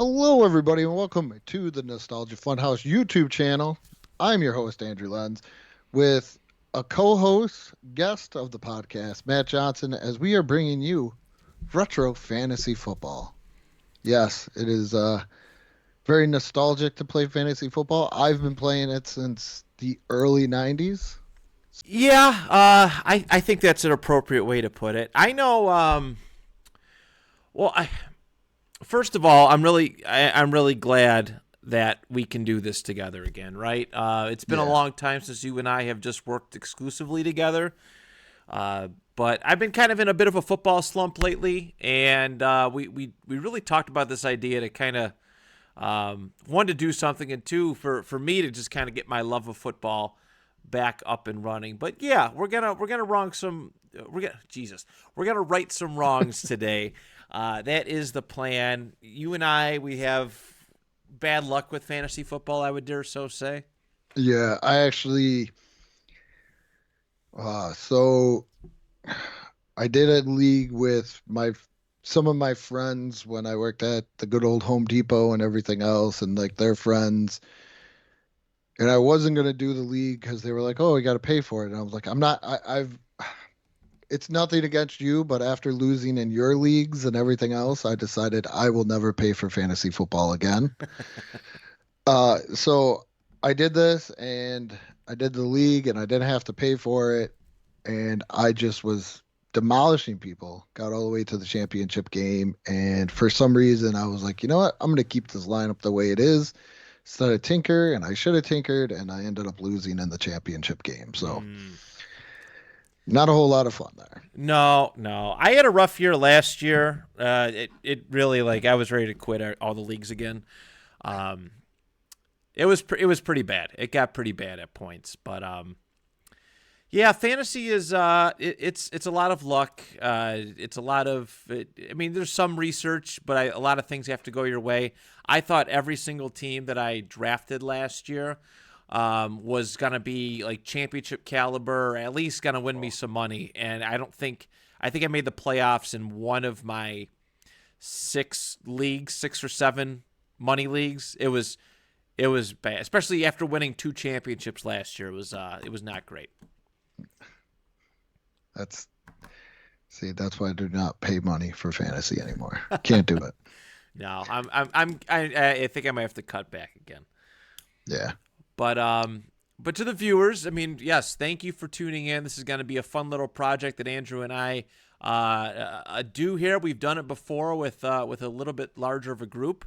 Hello, everybody, and welcome to the Nostalgia Funhouse YouTube channel. I'm your host, Andrew Lenz, with a co-host, guest of the podcast, Matt Johnson, as we are bringing you retro fantasy football. Yes, it is very nostalgic to play fantasy football. I've been playing it since the early 90s. Yeah, I think that's an appropriate way to put it. I know. Well, first of all, I'm really glad that we can do this together again. Right? It's been a Yeah, long time since you and I have just worked exclusively together. But I've been kind of in a bit of a football slump lately, and we really talked about this idea to kind of one to do something, and two for me to just kind of get my love of football back up and running. But yeah, we're gonna wrong some we're gonna right some wrongs today. That is the plan. You and we have bad luck with fantasy football, I would dare so say. yeah. I actually, so I did a league with my some of my friends when I worked at the good old Home Depot and everything else, and like their friends. And I wasn't gonna do the league because they were like, "Oh, we got to pay for it." And I was like, "I'm not. I've. It's nothing against you, but after losing in your leagues and everything else, I decided I will never pay for fantasy football again." So I did this, and I did the league, and I didn't have to pay for it, and I just was demolishing people. Got all the way to the championship game, and for some reason, I was like, you know what? I'm gonna keep this lineup the way it is instead of tinker, and I should have tinkered, and I ended up losing in the championship game. So Mm. not a whole lot of fun there. No, no. I had a rough year last year. It really like I was ready to quit all the leagues again. Um, it was pretty bad. It got pretty bad at points, but yeah, fantasy is it's a lot of luck. It's a lot of I mean, there's some research, but a lot of things have to go your way. I thought every single team that I drafted last year was gonna be like championship caliber, or at least gonna win me some money. And I think I made the playoffs in one of my six leagues, six or seven money leagues. It was bad, especially after winning two championships last year. It was not great. That's See, that's why I do not pay money for fantasy anymore. Can't do it. No, I think I might have to cut back again. Yeah. But but to the viewers, I mean, yes, thank you for tuning in. This is going to be a fun little project that Andrew and I do here. We've done it before with a little bit larger of a group,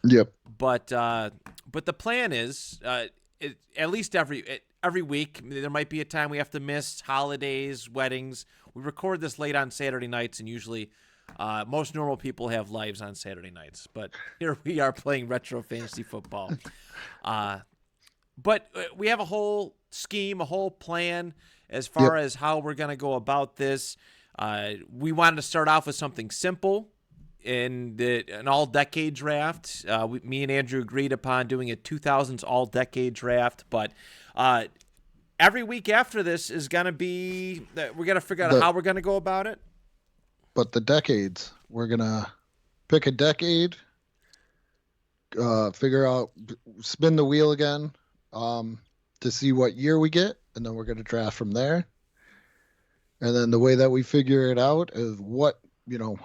Yep. but the plan is at least every week there might be a time we have to miss holidays, weddings. We record this late on Saturday nights, and usually most normal people have lives on Saturday nights. But here we are playing retro fantasy football. Uh, but we have a whole scheme, a whole plan as Yep. far as how we're going to go about this. We wanted to start off with something simple in an all-decade draft. Me and Andrew agreed upon doing a 2000s all-decade draft, but every week after this is going to be we're going to figure out The how we're going to go about it. but the decades, we're gonna pick a decade, figure out, spin the wheel again, to see what year we get, and then we're gonna draft from there. And then the way that we figure it out is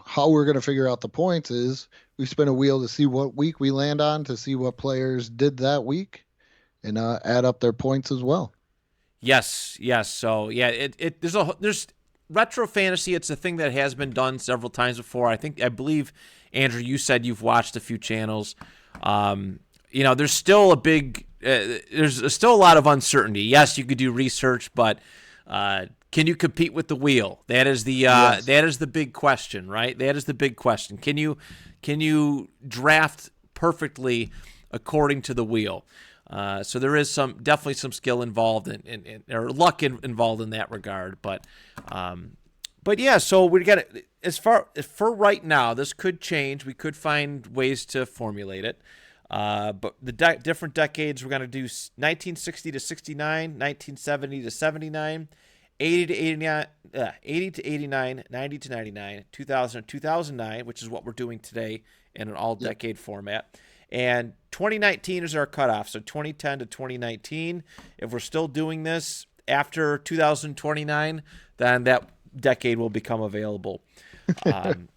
how we're gonna figure out the points is we spin a wheel to see what week we land on, to see what players did that week, and add up their points as well. Yes, yes. So yeah, there's retro fantasy. It's a thing that has been done several times before. I believe Andrew, you said you've watched a few channels. There's still there's still a lot of uncertainty. Yes, you could do research, but can you compete with the wheel? Yes. That is the big question, right? That is the big question. Can you draft perfectly according to the wheel? So there is definitely some skill involved or luck involved in that regard, but yeah. So we got for right now. This could change. We could find ways to formulate it. But the different decades we're gonna do 1960 to 69, 1970 to 79, 80 to 89, 80 to 89, 90 to 99, 2000 to 2009, which is what we're doing today in an Yep. all-decade format. And 2019 is our cutoff, so 2010 to 2019. If we're still doing this after 2029, then that decade will become available. Um,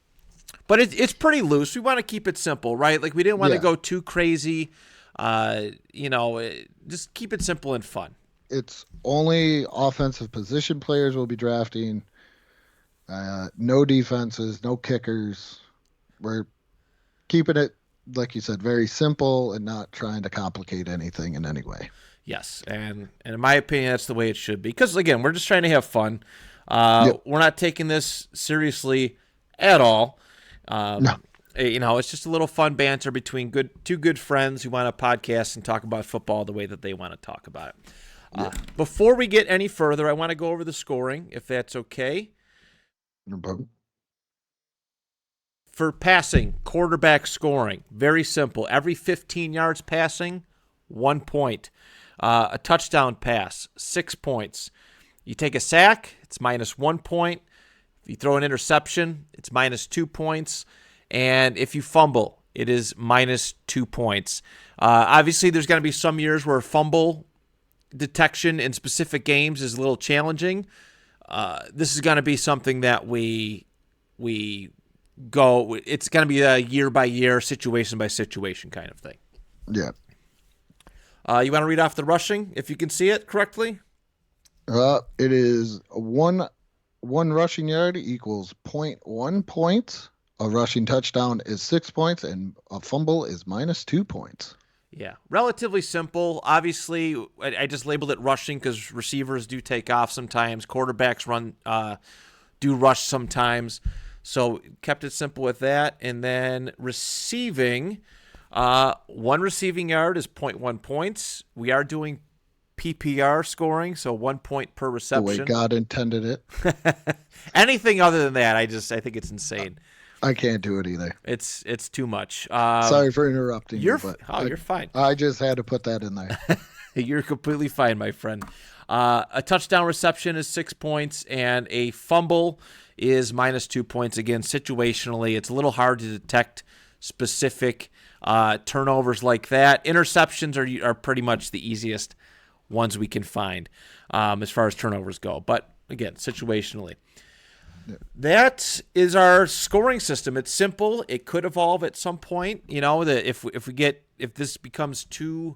but it's pretty loose. We want to keep it simple, right? Like we didn't want to Yeah. go too crazy. Just keep it simple and fun. It's only offensive position players will be drafting. No defenses, no kickers. We're keeping it, like you said, very simple and not trying to complicate anything in any way. Yes, and in my opinion, that's the way it should be. Because again, we're just trying to have fun. Yep. We're not taking this seriously at all. No. It's just a little fun banter between two good friends who want to podcast and talk about football the way that they want to talk about it. Yeah. Before we get any further, I want to go over the scoring, if that's okay. But For passing, quarterback scoring, very simple. Every 15 yards passing, 1 point. A touchdown pass, 6 points. You take a sack, it's minus 1 point. If you throw an interception, it's minus 2 points. And if you fumble, it is minus 2 points. Obviously, there's going to be some years where fumble detection in specific games is a little challenging. This is going to be something that we go. It's going to be a year by year, situation by situation kind of thing. yeah. You want to read off the rushing if you can see it correctly? It is one rushing yard equals point 0.1 points. A rushing touchdown is 6 points, and a fumble is minus 2 points. Yeah, relatively simple. Obviously, I just labeled it rushing because receivers do take off sometimes. Quarterbacks do rush sometimes. So kept it simple with that. And then receiving, one receiving yard is zero point 0.1 points. We are doing PPR scoring, so 1 point per The way reception. God intended it. Anything other than that, I think it's insane. I can't do it either. It's too much. Sorry for interrupting you, but You're fine. I just had to put that in there. You're completely fine, my friend. A touchdown reception is 6 points, and a fumble is minus 2 points. Again, situationally, it's a little hard to detect specific turnovers like that. Interceptions are pretty much the easiest ones we can find as far as turnovers go. But again, situationally. Yeah. That is our scoring system. It's simple. It could evolve at some point. You know, that if this becomes too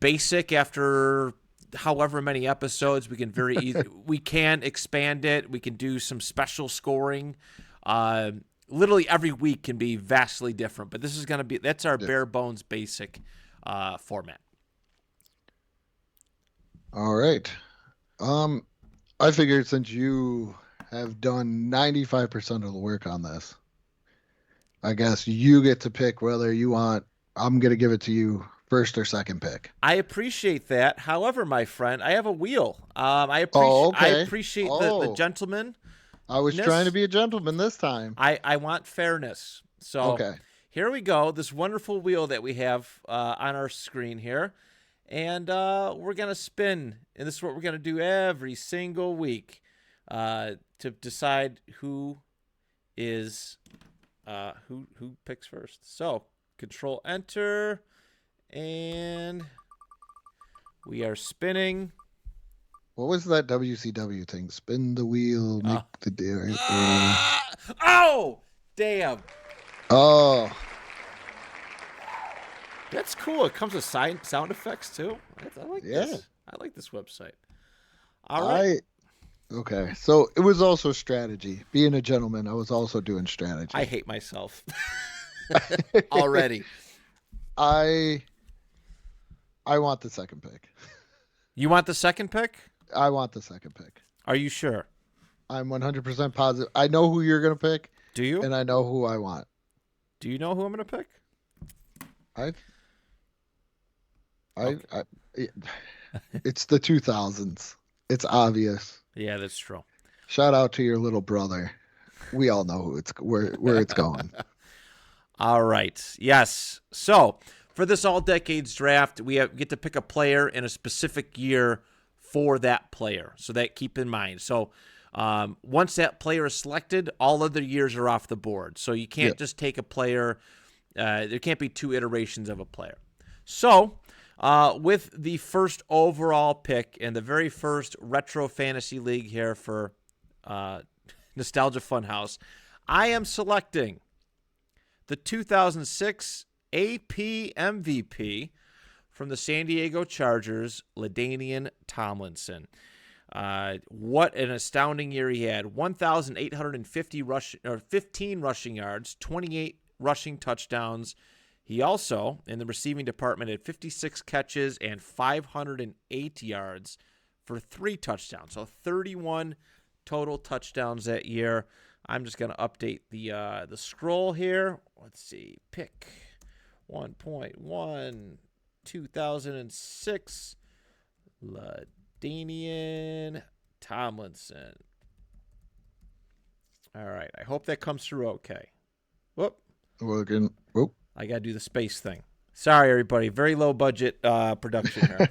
basic after however many episodes, we can expand it. We can do some special scoring. Literally every week can be vastly different, but that's our Yeah. bare bones basic format. All right. Um, I figured since you have done 95% of the work on this, I guess you get to pick whether you want, I'm going to give it to you first or second pick. I appreciate that. However, my friend, I have a wheel. Oh, I okay. appreciate the Oh, gentleman. I was trying to be a gentleman this time. I want fairness. So Okay. here we go. This wonderful wheel that we have on our screen here. And we're going to spin. And this is what we're going to do every single week to decide who is who picks first. So control enter. And we are spinning. What was that WCW thing? Spin the wheel, make the deal. Oh, damn. Oh, That's cool. It comes with sound effects too. I like yeah. this. I like this website. All right. Okay. So it was also strategy. Being a gentleman, I was also doing I strategy. hate myself already. I I want the second pick. You want the second pick? I want the second pick. Are you sure? I'm 100% positive. I know who you're going to pick, Do you? and I know who I want. Do you know who I'm going to pick? I, Okay. I, it- it's the 2000s. It's obvious. Yeah, that's true. Shout out to your little brother. We all know where it's going. All right. Yes. So for this all decades draft, we get to pick a player in a specific year for that player. So that keep in mind. So once that player is selected, all other years are off the board. So you Yeah. can't just take a player. There can't be two iterations of a player. So with the first overall pick in the very first Retro Fantasy League here for Nostalgia Funhouse, I am selecting the 2006 AP MVP from the San Diego Chargers, LaDainian Tomlinson. What an astounding year he had. 1,850 15 rushing yards, 28 rushing touchdowns. He also, in the receiving department, had 56 catches and 508 yards for 3 touchdowns. So 31 total touchdowns that year. I'm just going to update the scroll here. Let's see. Pick 1.1, 2006, LaDainian Tomlinson. All right. I hope that comes through okay. Whoop. Looking. Whoop. I got to do the space thing. Sorry, everybody. Very low budget production here.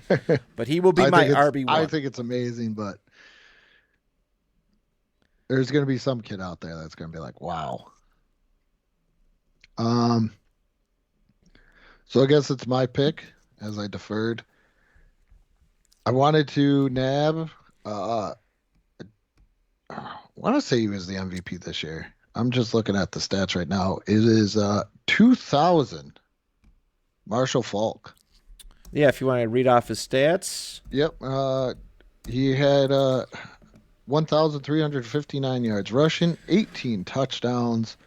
But he will be my RB1. I think it's amazing, but there's going to be some kid out there that's going to be like, wow. Um, so I guess it's my pick as I deferred. I wanted to nab, I want to say he was the MVP this year. I'm just looking at the stats right now. It is 2000 Marshall Falk. Yeah, if you want to read off his stats. Yep. He had 1,359 yards rushing, 18 touchdowns,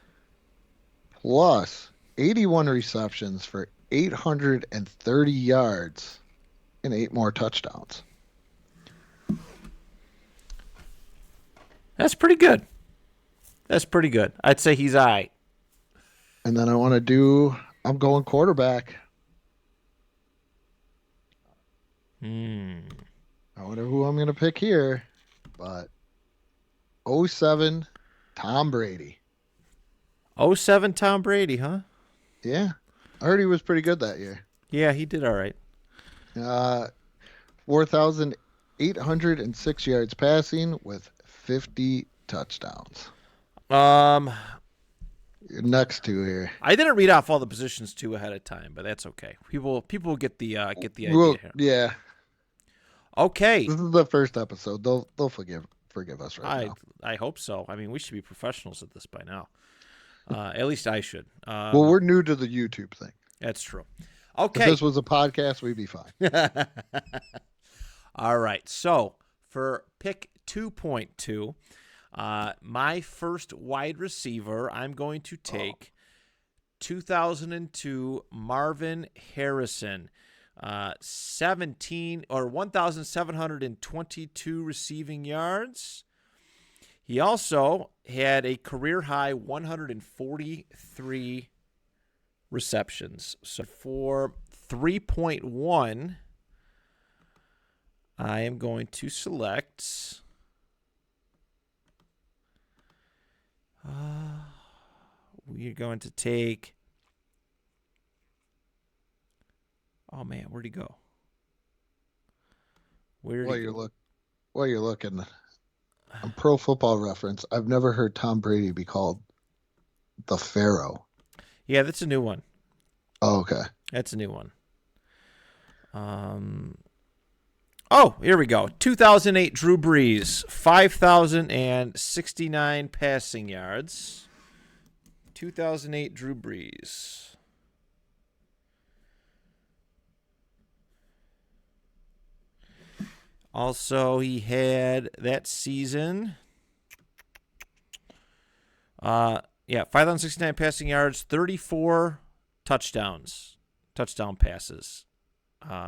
plus 81 receptions for 830 yards and 8 more touchdowns. That's pretty good. That's pretty good. I'd say he's all right. And then I'm going quarterback. I wonder who I'm going to pick here, but '07 Tom Brady. '07 Tom Brady, huh? Yeah. I heard he was pretty good that year. Yeah, he did all right. 4,806 yards passing with 50 touchdowns. Next two here. I didn't read off all the positions too ahead of time, but that's okay. People will get the idea here. Yeah. Okay. This is the first episode. They'll forgive us right now. I hope so. I mean, we should be professionals at this by now. At least I should. Well, we're new to the YouTube thing. That's true. If Okay. this was a podcast, we'd be fine. All right. So for pick 2.2, my first wide receiver, I'm going to take 2002 Marvin Harrison. 1,722 receiving yards. He also had a career high 143 receptions. So for 3.1, I am going to select we're going to take. Oh man, where'd he go? While you're looking on Pro Football Reference, I've never heard Tom Brady be called the Pharaoh. Yeah, that's a new one. Oh, okay. That's a new one. Oh, here we go. 2008 Drew Brees, 5,069 passing yards. 2008 Drew Brees. Also, he had that season. 5,069 passing yards, 34 touchdown passes,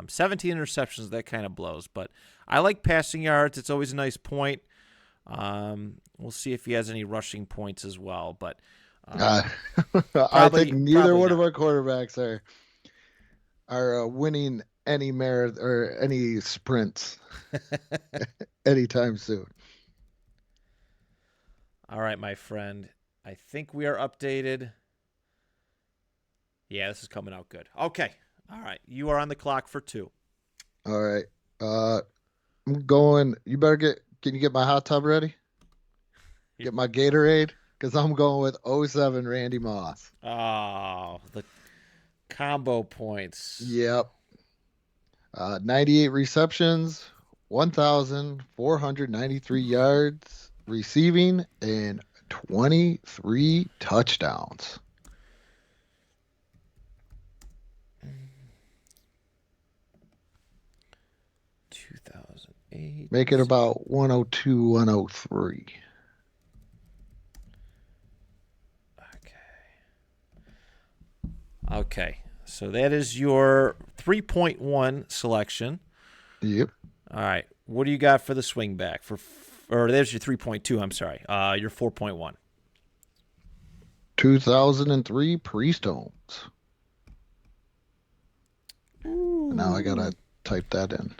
17 interceptions. That kind of blows, but I like passing yards. It's always a nice point. We'll see if he has any rushing points as well, but I think neither one of our quarterbacks are winning any marathon or any sprints anytime soon. All right, my friend. I think we are updated. Yeah, this is coming out good. Okay. All right. You are on the clock for 2. All right. I'm going. You better get. Can you get my hot tub ready? Get my Gatorade, because I'm going with '07 Randy Moss. Oh, the combo points. Yep. 98 receptions, 1,493 yards receiving, and 23 touchdowns. 2008. Make it about 102, 103. Okay. Okay. So that is your 3.1 selection. Yep. All right. What do you got for the swing back? Or there's your 3.2, I'm sorry. Your 4.1. 2003 Priest Homes. Now I gotta Ooh. type that in.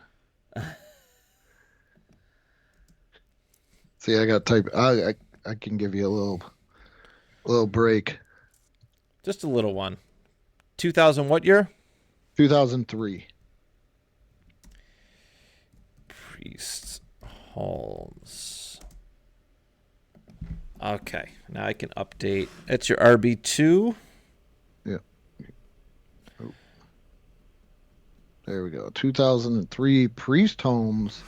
See, I gotta type. I can give you a little break. Just a little one. 2000 what year? 2003. Priest Holmes. Okay. Now I can update. It's your RB2. Yeah. Oh, there we go. 2003 Priest Homes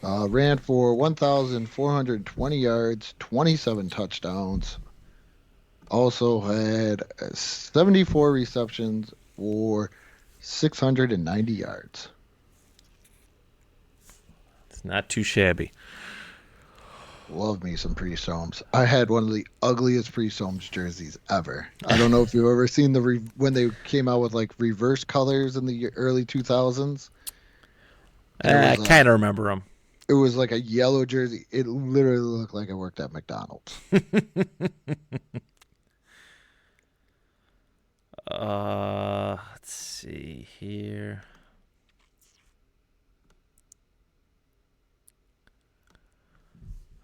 ran for 1,420 yards, 27 touchdowns. Also had 74 receptions for 690 yards. It's not too shabby. Love me some Priest Homes. I had one of the ugliest Priest Homes jerseys ever. I don't know if you've ever seen when they came out with like reverse colors in the early 2000s. There I was kind of remember them. it was like a yellow jersey. It literally looked like I worked at McDonald's. Let's see here.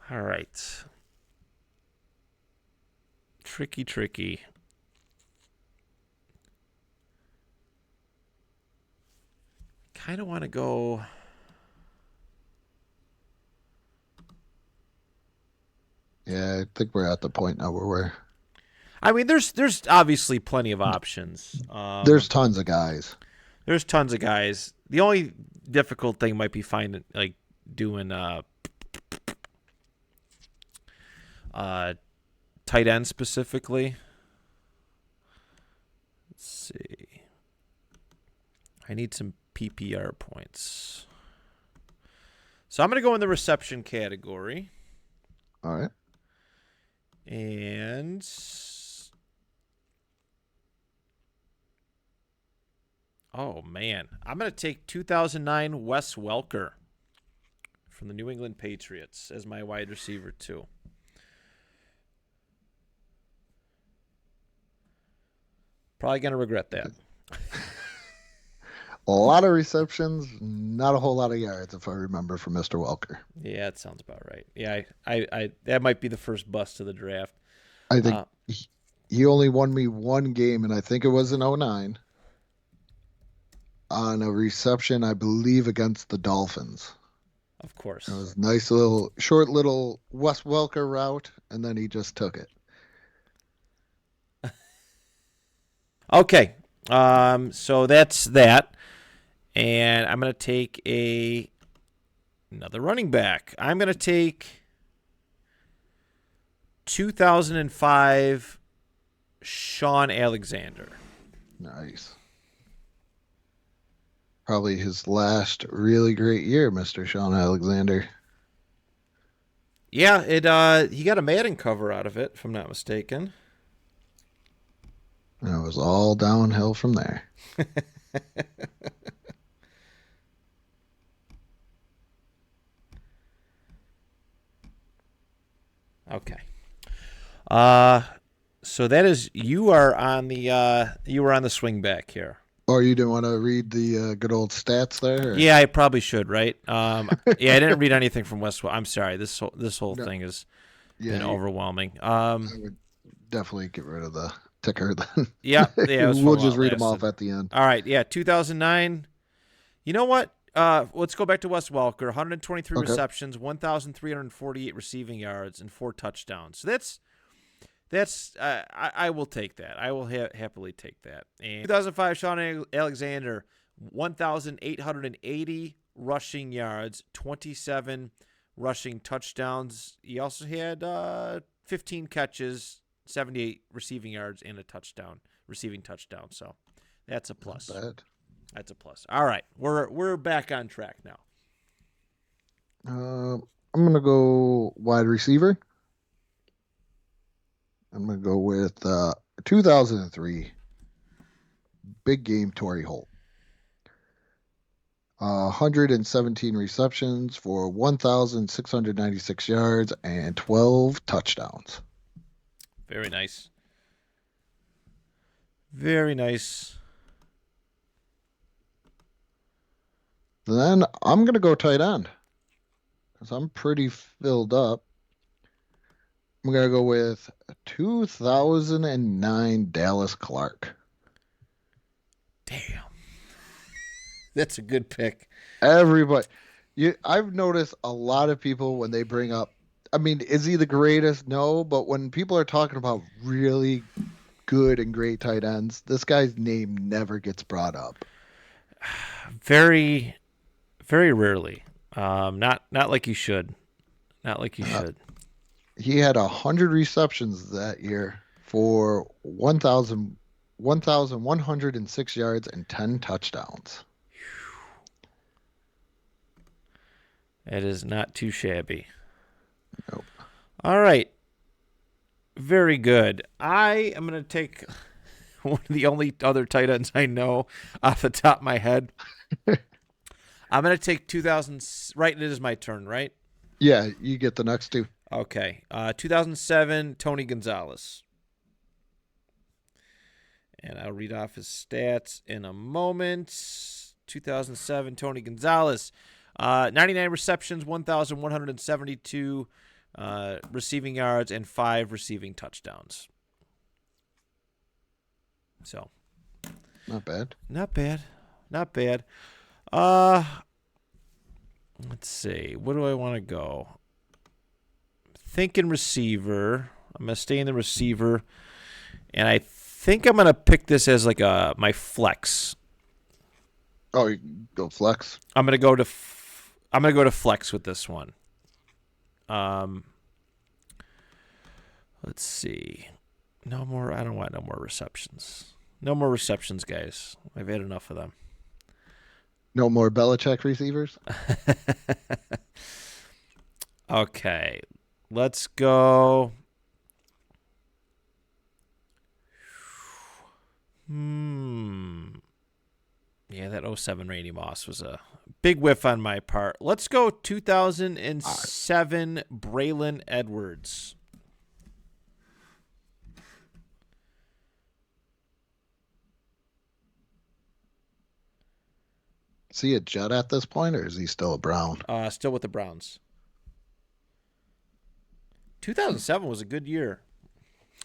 All right. Tricky, tricky. Kind of want to go. Yeah, I think we're at the point now where I mean, there's obviously plenty of options. there's tons of guys. There's tons of guys. The only difficult thing might be finding like doing uh tight end specifically. Let's see. I need some PPR points. So I'm going to go in the reception category. All right. And oh man, I'm going to take 2009 Wes Welker from the New England Patriots as my wide receiver too. Probably going to regret that. A lot of receptions, not a whole lot of yards, if I remember from Mr. Welker. Yeah, that sounds about right. Yeah, I that might be the first bust of the draft. I think Uh, he only won me one game, and I think it was in '09 on a reception, I believe, against the Dolphins. of It course. was a nice little, short little Wes Welker route, and then he just took it. Okay. So that's that. And I'm going to take another running back. I'm going to take 2005 Sean Alexander. Nice. Probably his last really great year, Mr. Sean Alexander. Yeah, it he got a Madden cover out of it, if I'm not mistaken. And it was all downhill from there. Okay. Uh so that is you are on the you were on the swing back here. Or you didn't want to read the good old stats there? Or? Yeah, I probably should, right? Yeah, I didn't read anything from Westwood. I'm sorry. This whole No. thing has Yeah, been overwhelming. I would definitely get rid of the ticker then. Yeah, it was We'll from just read them lasted. off at the end. All right, yeah, 2009. You know what? let's go back to Wes Welker. 123 Okay. receptions, 1,348 receiving yards, and 4 touchdowns. So I will take that. I will happily take that. And 2005, Sean Alexander, 1,880 rushing yards, 27 rushing touchdowns. He also had 15 catches, 78 receiving yards, and a receiving touchdown. So that's a Not plus. bad. That's a plus. All right, we're back on track now. I'm gonna go wide receiver. I'm gonna go with 2003 big game Torrey Holt. 117 receptions for 1,696 yards and 12 touchdowns. Very nice. Very nice. Then I'm gonna go tight end because I'm pretty filled up. I'm gonna go with 2009 Dallas Clark. Damn. That's a good pick. Everybody, I've noticed a lot of people when they bring up, I mean, is he the greatest? No, but when people are talking about really good and great tight ends, this guy's name never gets brought up. Very, very rarely. Not like you should. Not like you Uh, should. he had 100 receptions that year for 1,106 yards and 10 touchdowns. It is not too shabby. Nope. All right. Very good. I am going to take one of the only other tight ends I know off the top of my head. I'm going to take 2000. Right, it is my turn, right? Yeah, you get the next two. Okay. 2007, Tony Gonzalez. And I'll read off his stats in a moment. 2007, Tony Gonzalez. 99 receptions, 1,172 receiving yards, and 5 receiving touchdowns. So, Not bad. not bad. Not bad. Let's see. Where do I want to go? Thinking receiver. I'm going to stay in the receiver. And I think I'm going to pick this as like my flex. Oh, you go flex. I'm going to go to flex with this one. Let's see. No more. I don't want no more receptions. No more receptions, guys. I've had enough of them. No more Belichick receivers. Okay. Let's go. Yeah, that '07 Randy Moss was a big whiff on my part. Let's go 2007 Braylon Edwards. Is he a Jet at this point, or is he still a Brown? Still with the Browns. 2007 was a good year.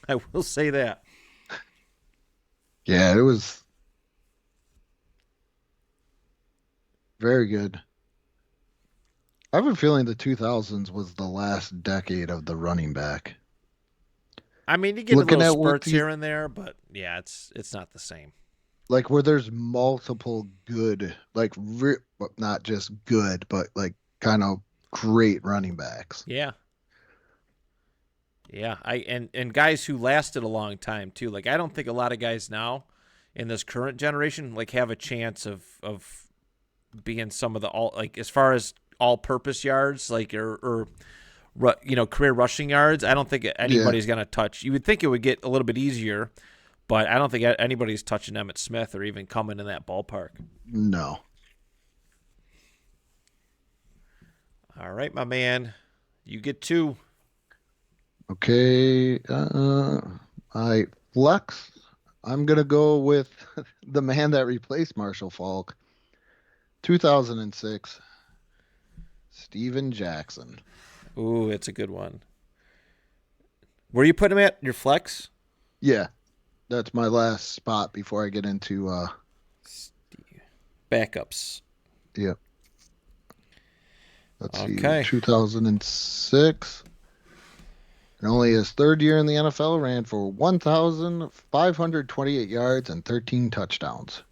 I will say that. Yeah, it was very good. I have a feeling the 2000s was the last decade of the running back. I mean, you get Looking little at what spurts these, here and there, but yeah, it's not the same. like where there's multiple good, like not just good, but like kind of great running backs. Yeah. Yeah, and guys who lasted a long time too. Like I don't think a lot of guys now in this current generation like have a chance of being some of the all like as far as all purpose yards like or career rushing yards. I don't think Yeah, anybody's gonna touch. You would think it would get a little bit easier, but I don't think anybody's touching Emmett Smith or even coming in that ballpark. no. All right, my man, you get two. Okay, I flex. I'm gonna go with the man that replaced Marshall Falk, 2006, Steven Jackson. Ooh, it's a good one. Where you put him at? Your flex? Yeah, that's my last spot before I get into Backups. yeah. Let's see, Okay. 2006. And only his third year in the NFL ran for 1,528 yards and 13 touchdowns.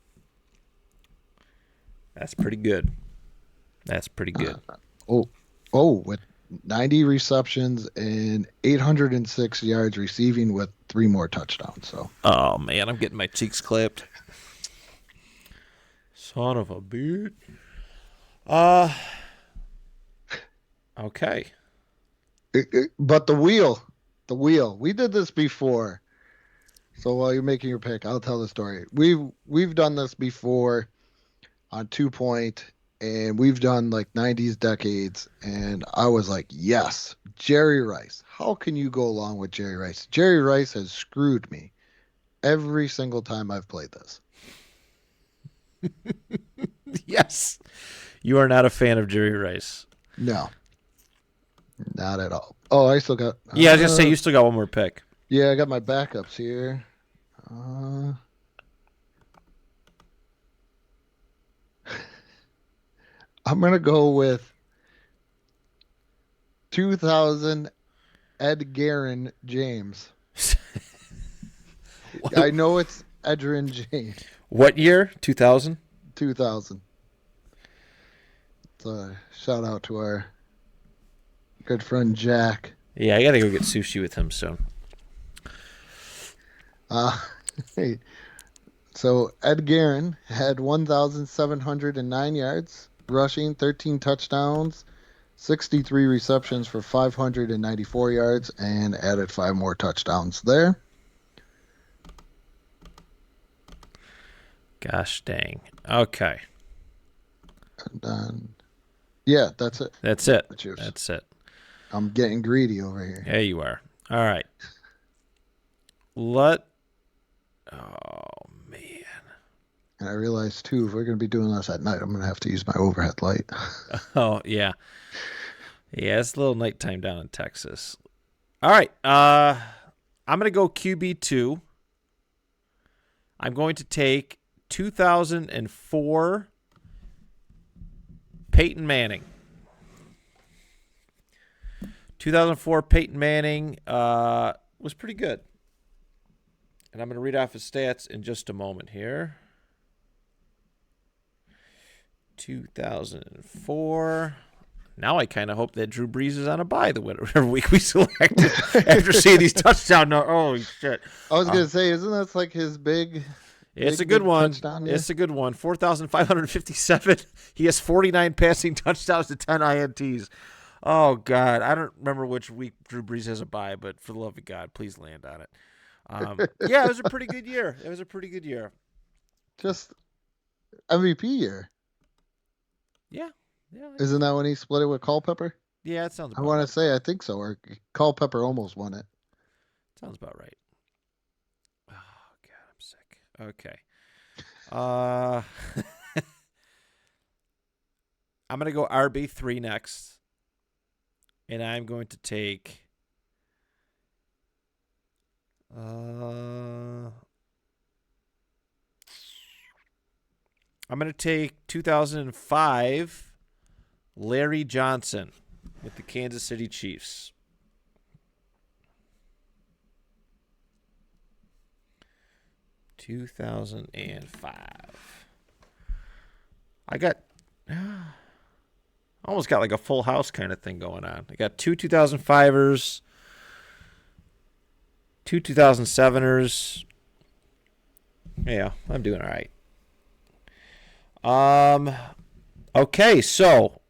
That's pretty good. That's pretty Uh, good. oh, with 90 receptions and 806 yards receiving with three more touchdowns. So, Oh man, I'm getting my cheeks clipped. Son of a bitch. Uh okay. but the wheel, we did this before. So while you're making your pick, I'll tell the story. We've done this before on 2 Point, and we've done like 90s decades, and I was like, yes, Jerry Rice. How can you go along with Jerry Rice? Jerry Rice has screwed me every single time I've played this. Yes. You are not a fan of Jerry Rice. No, not at all. Oh, I still got Yeah, I was gonna say you still got one more pick. yeah, I got my backups here. Uh I'm gonna go with 2000 Ed Guerin James. I know it's Edrin James. What year? 2000? 2000. So shout out to our good friend Jack. Yeah, I gotta go get sushi with him soon. Uh, hey, so Ed Guerin had 1,709 yards, rushing, 13 touchdowns, 63 receptions for 594 yards, and added five more touchdowns there. Gosh dang. Okay. And then, yeah, that's it. That's it. That's yours. That's it. I'm getting greedy over here. Yeah, you are. All right. Let. Oh man. And I realized too, if we're going to be doing this at night, I'm going to have to use my overhead light. Oh yeah. Yeah, it's a little nighttime down in Texas. All right. I'm gonna go QB2. I'm going to take 2004 Peyton Manning. 2004 Peyton Manning was pretty good. And I'm going to read off his stats in just a moment here. 2004. Now I kind of hope that Drew Brees is on a bye the whatever week we selected after seeing these touchdown numbers. Oh, shit. I was going to say, isn't that like his It's a good one. touchdown year? It's a good one. 4,557. He has 49 passing touchdowns to 10 INTs. Oh, God. I don't remember which week Drew Brees has a bye, but for the love of God, please land on it. Yeah, it was a pretty good year. It was a pretty good year. Just MVP year. Yeah. Yeah. Isn't that when he split it with Culpepper? Yeah, it sounds I about want right. to say I think so. Or Culpepper almost won it. Sounds about right. Oh, God, I'm sick. Okay. Uh, I'm going to go RB3 next. And I'm going to take. I'm going to take 2005 Larry Johnson with the Kansas City Chiefs. 2005. I got almost got like a full house kind of thing going on. I got two 2005ers, two 2007ers. Yeah, I'm doing all right. Okay, so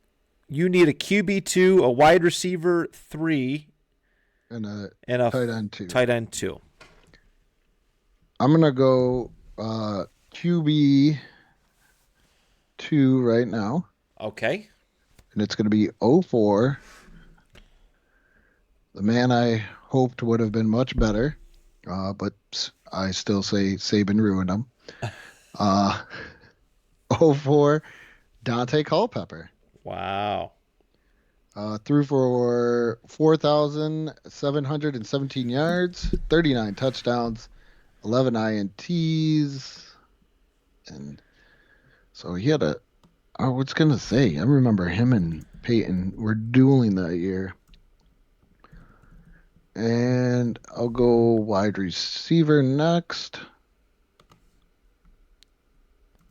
you need a QB2, a wide receiver 3, And a and a tight end 2. tight end 2. I'm going to go QB 2 right now. Okay. And it's going to be 04. The man I hoped would have been much better. But I still say Saban ruined him. 04 Dante Culpepper. Wow. Threw for 4,717 yards, 39 touchdowns, 11 INTs. And so he had I was gonna say, I remember him and Peyton were dueling that year. And I'll go wide receiver next.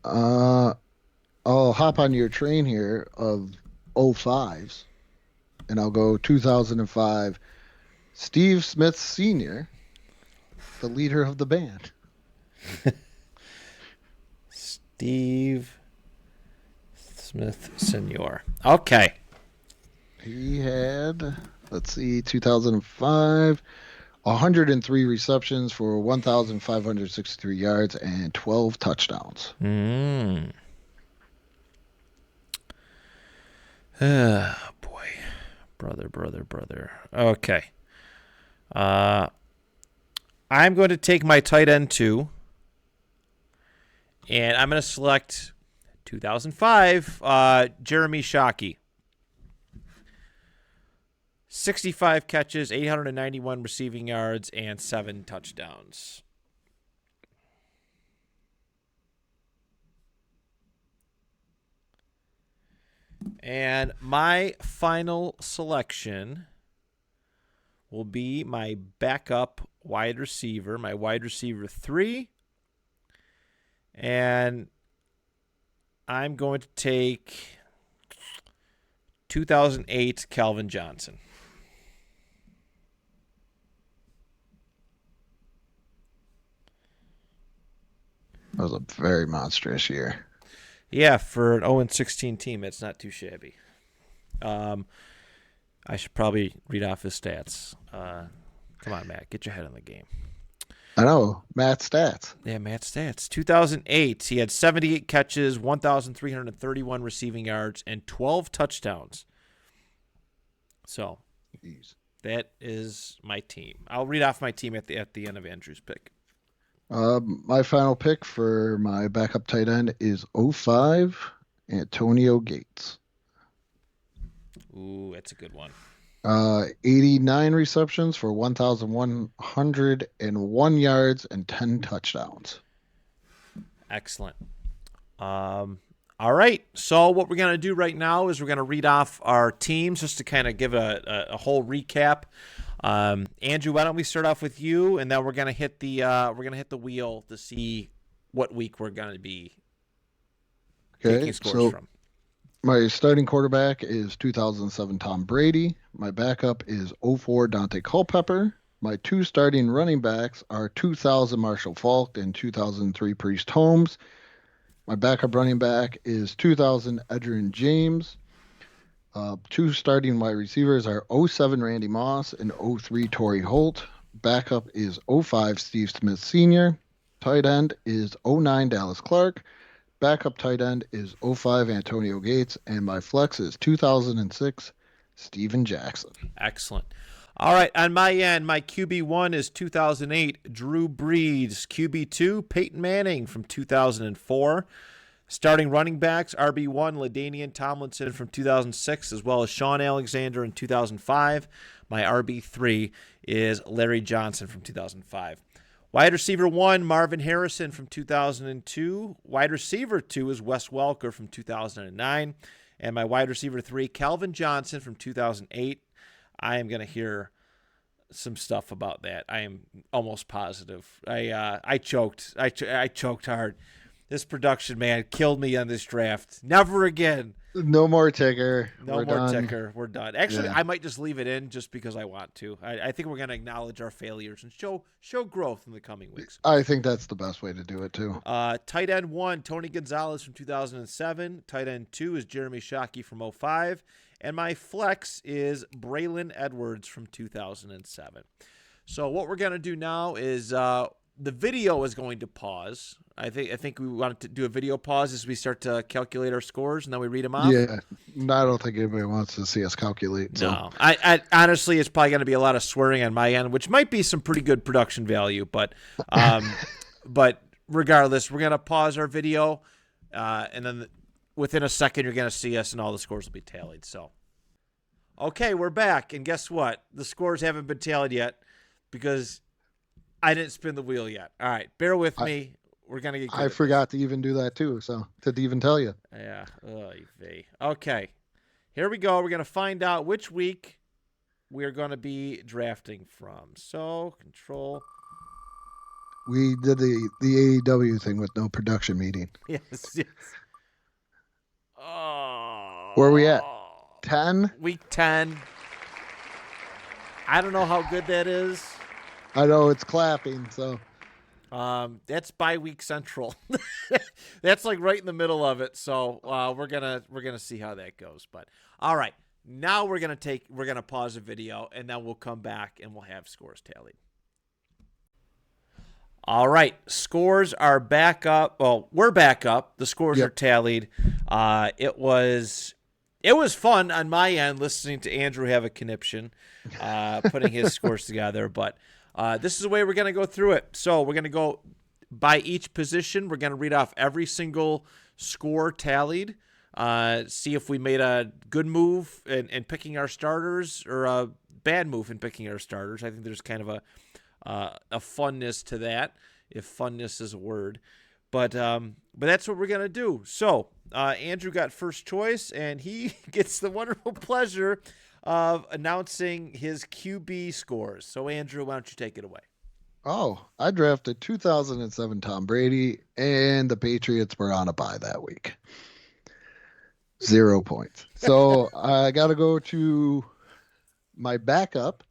Uh, I'll hop on your train here of 05s, and I'll go 2005. Steve Smith Sr., the leader of the band. Steve Smith Senior. Okay. He had, let's see, 2005, 103 receptions for 1,563 yards and 12 touchdowns. Mm. Oh, boy. Brother. Okay. Uh, I'm going to take my tight end two, and I'm going to select 2005, Jeremy Shockey. 65 catches, 891 receiving yards, and 7 touchdowns. And my final selection will be my backup wide receiver, my wide receiver 3. And I'm going to take 2008 Calvin Johnson. That was a very monstrous year. Yeah, for an 0-16 team, it's not too shabby. I should probably read off his stats. Come on, Matt, get your head in the game. I know, Matt stats. Yeah, Matt stats. 2008, he had 78 catches, 1,331 receiving yards, and 12 touchdowns. So Jeez. that is my team. I'll read off my team at the end of Andrew's pick. My final pick for my backup tight end is '05 Antonio Gates. Ooh, that's a good one. 89 receptions for 1,101 yards and 10 touchdowns. Excellent. All right. So what we're going to do right now is we're going to read off our teams just to kind of give a whole recap. Andrew, why don't we start off with you, and then we're going to hit the wheel to see what week we're going to be taking Okay, scores so from. my starting quarterback is 2007 Tom Brady. My backup is '04 Dante Culpepper. My two starting running backs are 2000 Marshall Faulk and 2003 Priest Holmes. My backup running back is 2000 Edgerrin James. Two starting wide receivers are '07 Randy Moss and '03 Torrey Holt. Backup is '05 Steve Smith Sr. Tight end is '09 Dallas Clark. Backup tight end is '05 Antonio Gates. And my flex is 2006 Steven Jackson. Excellent. All right, on my end, my QB1 is 2008 Drew Brees. QB2 Peyton Manning from 2004. Starting running backs, RB1, LaDainian Tomlinson from 2006, as well as Sean Alexander in 2005. My RB3 is Larry Johnson from 2005. Wide receiver 1, Marvin Harrison from 2002. Wide receiver 2 is Wes Welker from 2009. And my wide receiver 3, Calvin Johnson from 2008. I am going to hear some stuff about that. I am almost positive. I choked. I choked hard. This production, man, killed me on this draft. Never again. No more ticker. No We're more done. ticker. We're done. Actually, Yeah. I might just leave it in just because I want to. I think we're going to acknowledge our failures and show growth in the coming weeks. I think that's the best way to do it too. Tight end 1, Tony Gonzalez from 2007. Tight end 2 is Jeremy Shockey from 05. And my flex is Braylon Edwards from 2007. So what we're going to do now is the video is going to pause. I think we want to do a video pause as we start to calculate our scores, and then we read them off. Yeah. No, I don't think anybody wants to see us calculate. So. No, I honestly, it's probably going to be a lot of swearing on my end, which might be some pretty good production value. But but regardless, we're going to pause our video, and then within a second, you're going to see us, and all the scores will be tallied. So, okay, we're back, and guess what? The scores haven't been tallied yet because I didn't spin the wheel yet. All right, bear with me. We're gonna get I good at this. forgot to even do that too, so to even tell you. Yeah. Oy vey. Okay. Here we go. We're gonna find out which week we are gonna be drafting from. So control. We did the AEW thing with no production meeting. Yes. Yes. Where are we at? Oh. 10? Week 10. I don't know how good that is. I know it's clapping, so That's bye week central. That's like right in the middle of it. So we're gonna see how that goes. But all right, now we're gonna pause the video and then we'll come back and we'll have scores tallied. All right, scores are back up. Well, we're back up. The scores are yep. tallied. It was fun on my end listening to Andrew have a conniption, putting his scores together. But this is the way we're going to go through it. So we're going to go by each position. We're going to read off every single score tallied, see if we made a good move in picking our starters or a bad move in picking our starters. I think there's kind of a funness to that, if funness is a word. But that's what we're going to do. So Andrew got first choice, and he gets the wonderful pleasure of announcing his QB scores. So, Andrew, why don't you take it away? Oh, I drafted 2007 Tom Brady, and the Patriots were on a bye that week. 0 points. So I got to go to my backup,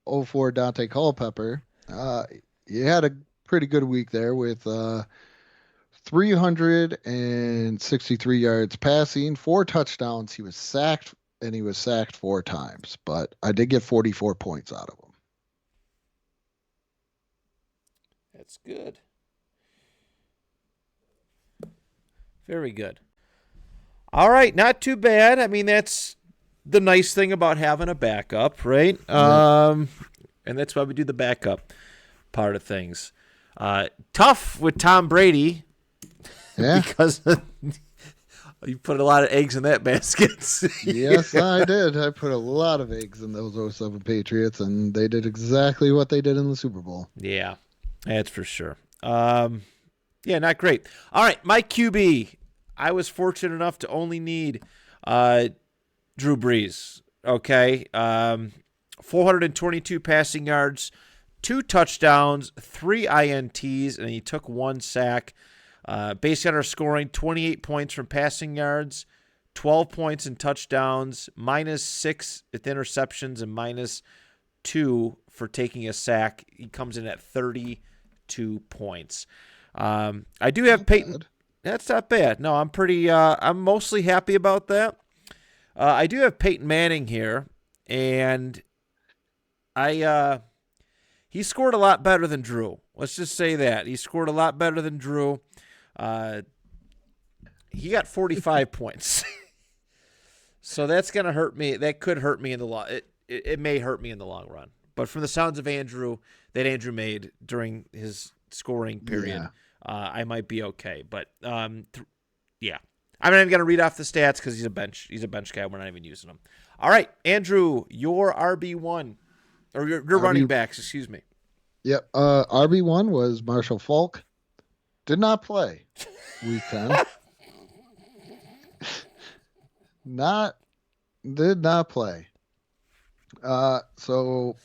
04 Dante Culpepper. He had a pretty good week there with 363 yards passing, 4 touchdowns. He was sacked, and he was sacked 4 times, but I did get 44 points out of him. That's good. Very good. All right, not too bad. I mean, that's the nice thing about having a backup, right? Yep. And that's why we do the backup part of things. Tough with Tom Brady Yeah. because you put a lot of eggs in that basket. Yes, I did. I put a lot of eggs in those '07 Patriots, and they did exactly what they did in the Super Bowl. Yeah, that's for sure. Yeah, not great. All right, my QB. I was fortunate enough to only need Drew Brees. Okay, 422 passing yards, 2 touchdowns, 3 INTs, and he took 1 sack. Based on our scoring, 28 points from passing yards, 12 points in touchdowns, -6 with interceptions, and -2 for taking a sack. He comes in at 32 points. I do have Not Peyton. bad. That's not bad. No, I'm mostly happy about that. I do have Peyton Manning here, and he scored a lot better than Drew. Let's just say that. He scored a lot better than Drew. He got 45 points. So that's going to hurt me. That could hurt me in the long. It may hurt me in the long run. But from the sounds of Andrew that Andrew made during his scoring period, Yeah. I might be okay. But yeah, I'm not even going to read off the stats because he's a bench guy. We're not even using him. All right, Andrew, your RB1 or your running backs. Excuse me. Yep. RB1 was Marshall Falk. Did not play week 10. Did not play. So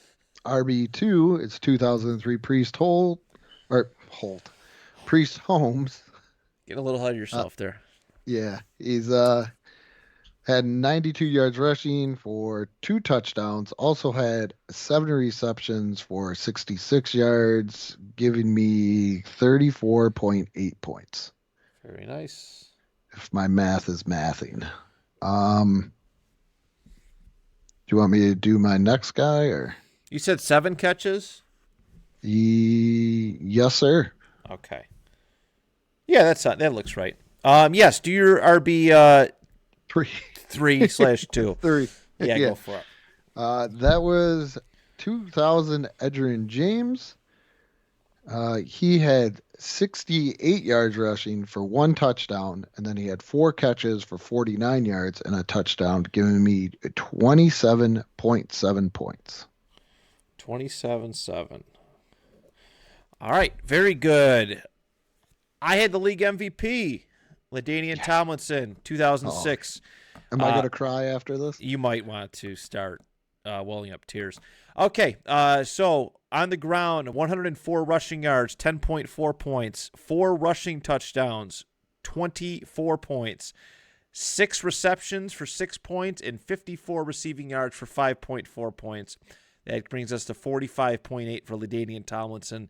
RB2 is 2003 Priest Holmes. Get a little ahead of Uh, yourself there. yeah, he's had 92 yards rushing for 2 touchdowns. Also had 7 receptions for 66 yards, giving me 34.8 points. Very nice. If my math is mathing. Do you want me to do my next guy or? You said 7 catches? Yes, sir. Okay. Yeah, that looks right. Yes, do your RB 3. 3/2. 3. Yeah, Yeah. go for it. That was 2000 Edgerrin James. He had 68 yards rushing for 1 touchdown, and then he had 4 catches for 49 yards and a touchdown, giving me 27.7 points. 27-7. All right, very good. I had the league MVP, LaDainian Yes. Tomlinson, Oh, 2006. am I Uh, gonna cry after this? you might want to start welling up tears. Okay, so on the ground, 104 rushing yards, 10.4 points, 4 rushing touchdowns, 24 points, 6 receptions for 6 points, and 54 receiving yards for 5.4 points. That brings us to 45.8 for LaDainian Tomlinson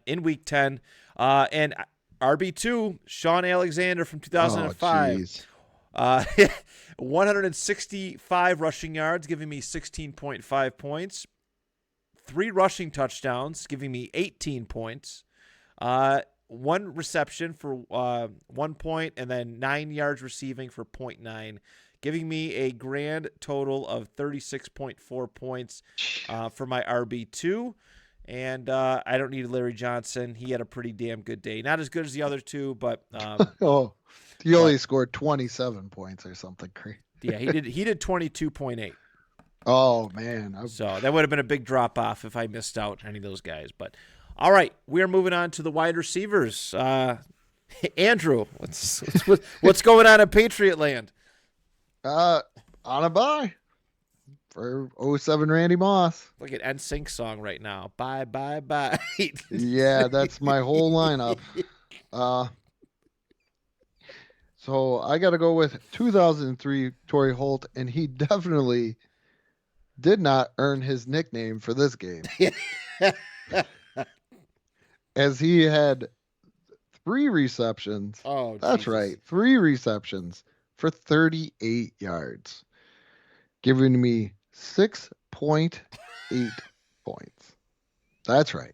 in Week 10. And RB2, Sean Alexander from Oh, 2005. jeez. Uh, 165 rushing yards, giving me 16.5 points. 3 rushing touchdowns, giving me 18 points. 1 reception for 1 point, and then 9 yards receiving for 0.9, giving me a grand total of 36.4 points for my RB2. And I don't need Larry Johnson. He had a pretty damn good day. Not as good as the other two, but Oh, he but only scored 27 points or something crazy. yeah, he did 22.8. Oh man, So that would have been a big drop off if I missed out any of those guys. But all right, we are moving on to the wide receivers. Andrew, what's going on in Patriot Land? uh, on a bye for '07 Randy Moss. Look at NSYNC song right now. Bye, bye, bye. Yeah, that's my whole lineup. Uh, so I got to go with 2003 Torrey Holt, and he definitely did not earn his nickname for this game, as he had 3 receptions. Oh, That's Jesus. right, 3 receptions for 38 yards, giving me 6.8 points. That's right,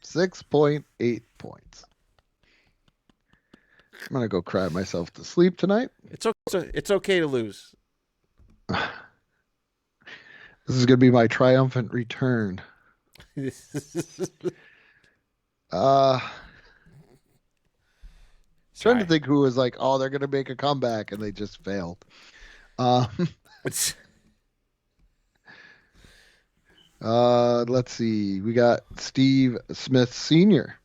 6.8 points. I'm gonna go cry myself to sleep tonight. It's okay to lose. This is gonna be my triumphant return. Uh Trying to Sorry. think who was like, oh, they're gonna make a comeback, and they just failed. Um, It's let's see. We got Steve Smith Sr.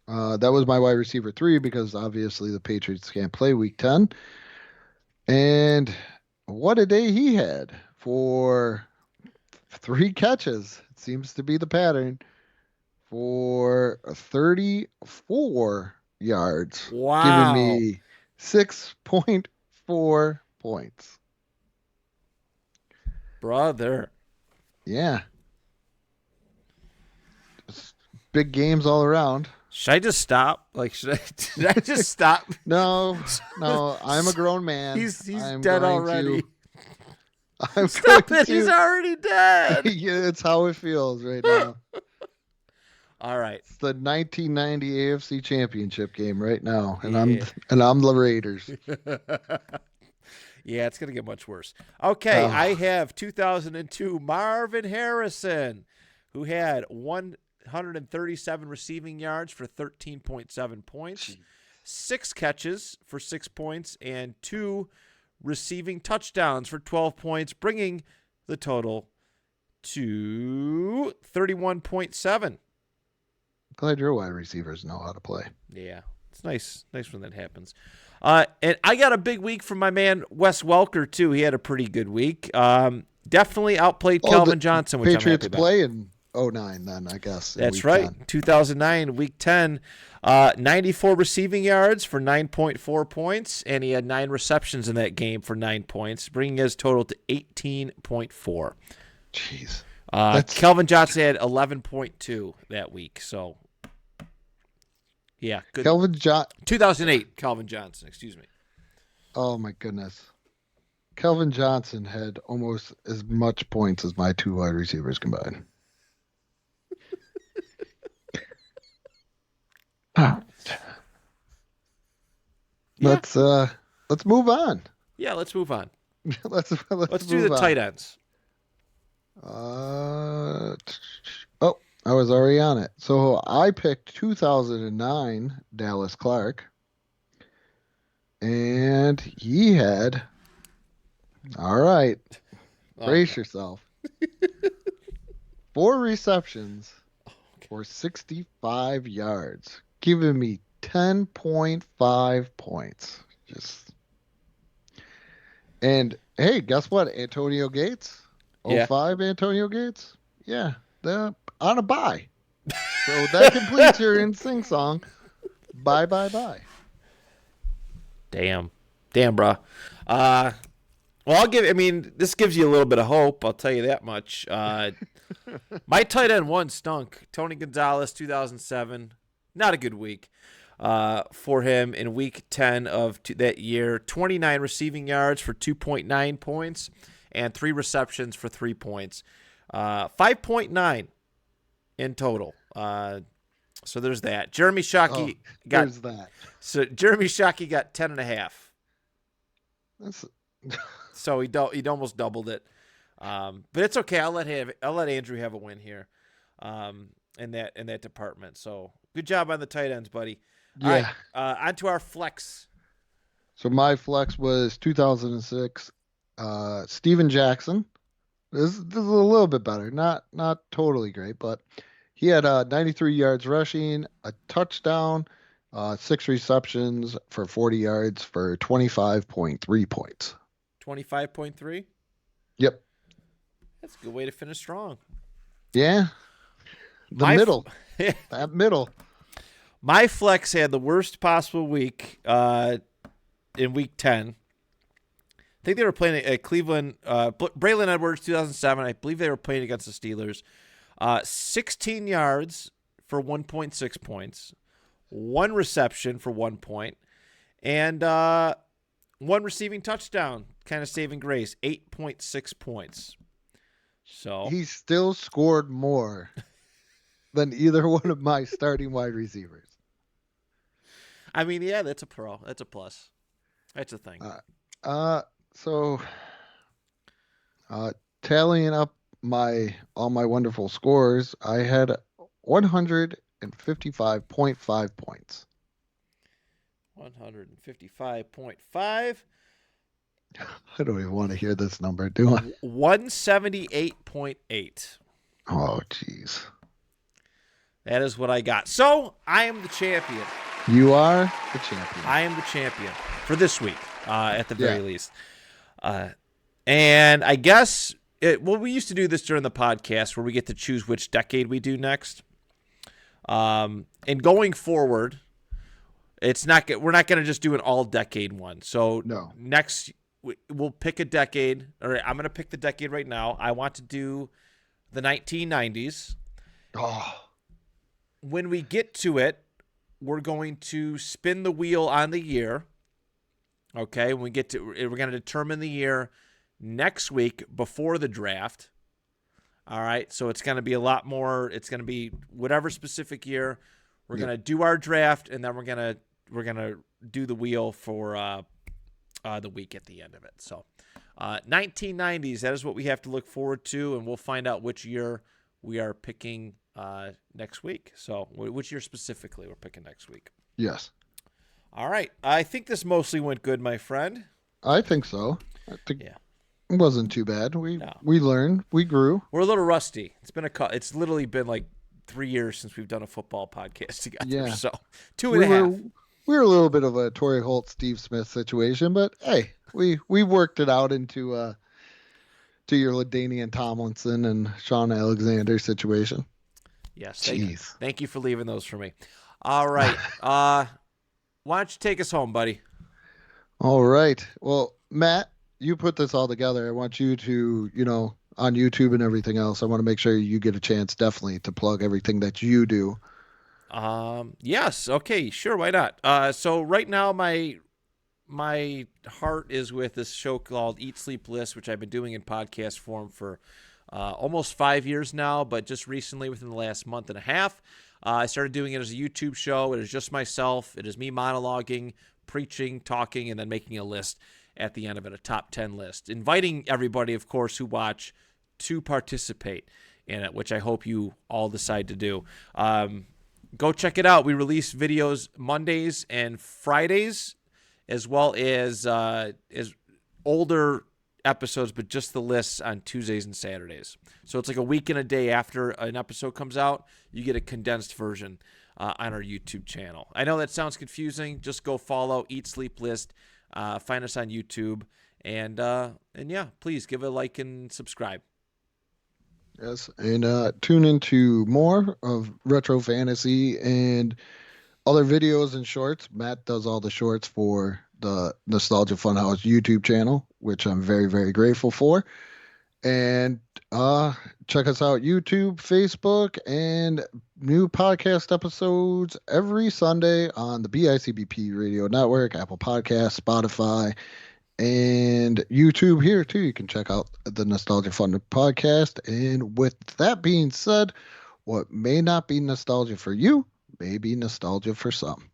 That was my wide receiver 3 because obviously the Patriots can't play week 10. And what a day he had for 3 catches. It seems to be the pattern for 34 yards, giving wow, me 6.4 points. brother. Yeah. Just big games all around. Should I just stop? Like, did I just stop? No, no, I'm a grown man. He's I'm dead going to, already. I'm Stop going it! He's to, already dead. yeah, it's how it feels right now. All right. It's the 1990 AFC Championship game right now, and Yeah. I'm the Raiders. Yeah, it's gonna get much worse. Okay, I Oh, have 2002 Marvin Harrison, who had 137 receiving yards for 13.7 points, 6 catches for 6 points, and 2 receiving touchdowns for 12 points, bringing the total to 31.7. glad your wide receivers know how to play. Yeah, it's nice when that happens. And I got a big week from my man Wes Welker too. He had a pretty good week. Definitely outplayed Oh, the Calvin Johnson, which I'm happy Patriots about. play in '09 then, I guess, in That's week right. 10. 2009, week 10, 94 receiving yards for 9.4 points, and he had 9 receptions in that game for 9 points, bringing his total to 18.4. Jeez. That's Calvin Johnson had 11.2 that week. So, yeah, good. Kelvin John. 2008, Calvin Johnson, excuse me. Oh my goodness. Kelvin Johnson had almost as much points as my 2 wide receivers combined. Ah, Yeah, let's move on. yeah. Let's move on. Let's Let's do the move tight on. ends. Uh, oh, I was already on it. So I picked 2009 Dallas Clark, and he had, all right, Oh brace no. yourself, 4 receptions for 65 yards, giving me 10.5 points. Just and hey, guess what? Antonio Gates, oh Yeah. 05 Antonio Gates. Yeah, they're on a bye. So that completes your in sing song. Bye bye bye. Damn. Damn, bro. Uh, well, I mean, this gives you a little bit of hope. I'll tell you that much. My tight end one stunk. Tony Gonzalez, 2007. Not a good week for him in week 10 of that year. 29 receiving yards for 2.9 points and 3 receptions for 3 points. 5.9 in total. So there's that. Oh, Got there's that. Jeremy Shockey got 10.5. That's So he'd almost doubled it. But it's okay. I'll let Andrew have a win here, in that department. So good job on the tight ends, buddy. All right, yeah. on to our flex. So my flex was 2006. Steven Jackson. This is a little bit better. Not totally great, but he had 93 yards rushing, a touchdown, 6 receptions for 40 yards for 25.3 points. 25.3. Yep. That's a good way to finish strong. Yeah. The My middle. That middle. my flex had the worst possible week in week 10. I think they were playing at Cleveland. Braylon Edwards, 2007. I believe they were playing against the Steelers. 16 yards for 1.6 points, 1 reception for 1 point, and 1 receiving touchdown, kind of saving grace, 8.6 points. So, He still scored more than either one of my starting wide receivers. I mean, yeah, that's a pro. That's a plus. That's a thing. Uh, uh so uh tallying up my all my wonderful scores, I had 155.5 points. 155.5. I don't even want to hear this number, do I? 178.8. Oh, jeez. That is what I got. So I am the champion. You are the champion. I am the champion for this week, at the very Yeah. least. And I guess we used to do this during the podcast where we get to choose which decade we do next. And going forward, we're not going to just do an all decade one. So No. next we'll pick a decade. All right, I'm going to pick the decade right now. I want to do the 1990s. Oh, When we get to it, we're going to spin the wheel on the year. Okay, we're going to determine the year next week before the draft. All right, so it's going to be a lot more. It's going to be whatever specific year. We're Yep. going to do our draft, and then we're gonna do the wheel for the week at the end of it. So, 1990s. That is what we have to look forward to, and we'll find out which year we are picking next week. So, which year specifically we're picking next week. yes. All right. I think this mostly went good, my friend. I think so. I think Yeah. it wasn't too bad. No. We learned, we grew. We're a little rusty. It's literally been like 3 years since we've done a football podcast together. Yeah. So, two and We a were half. we were a little bit of a Torrey Holt, Steve Smith situation, but hey, we worked it out into to your LaDainian Tomlinson and Sean Alexander situation. Yes. Jeez. Thank you for leaving those for me. All right. Why don't you take us home, buddy? All right. Well, Matt, you put this all together. I want you to, on YouTube and everything else, I want to make sure you get a chance definitely to plug everything that you do. Yes. Okay. Sure. Why not? So right now my heart is with this show called Eat Sleep List, which I've been doing in podcast form for almost 5 years now, but just recently, within the last month and a half, I started doing it as a YouTube show. It is just myself. It is me monologuing, preaching, talking, and then making a list at the end of it, a top 10 list, inviting everybody, of course, who watch to participate in it, which I hope you all decide to do. Go check it out. We release videos Mondays and Fridays, as well as older episodes, but just the lists on Tuesdays and Saturdays. So it's like a week and a day after an episode comes out, you get a condensed version on our YouTube channel. I know that sounds confusing. Just go follow Eat Sleep List. Find us on YouTube, and yeah, please give a like and subscribe. Yes, and tune into more of Retro Fantasy and other videos and shorts. Matt does all the shorts for the Nostalgia Funhouse YouTube channel, which I'm very, very grateful for. And uh check us out YouTube, Facebook, and new podcast episodes every Sunday on the BICBP Radio Network, Apple Podcasts, Spotify, and YouTube here too. You can check out the Nostalgia Fun podcast. And with that being said, what may not be nostalgia for you may be nostalgia for some.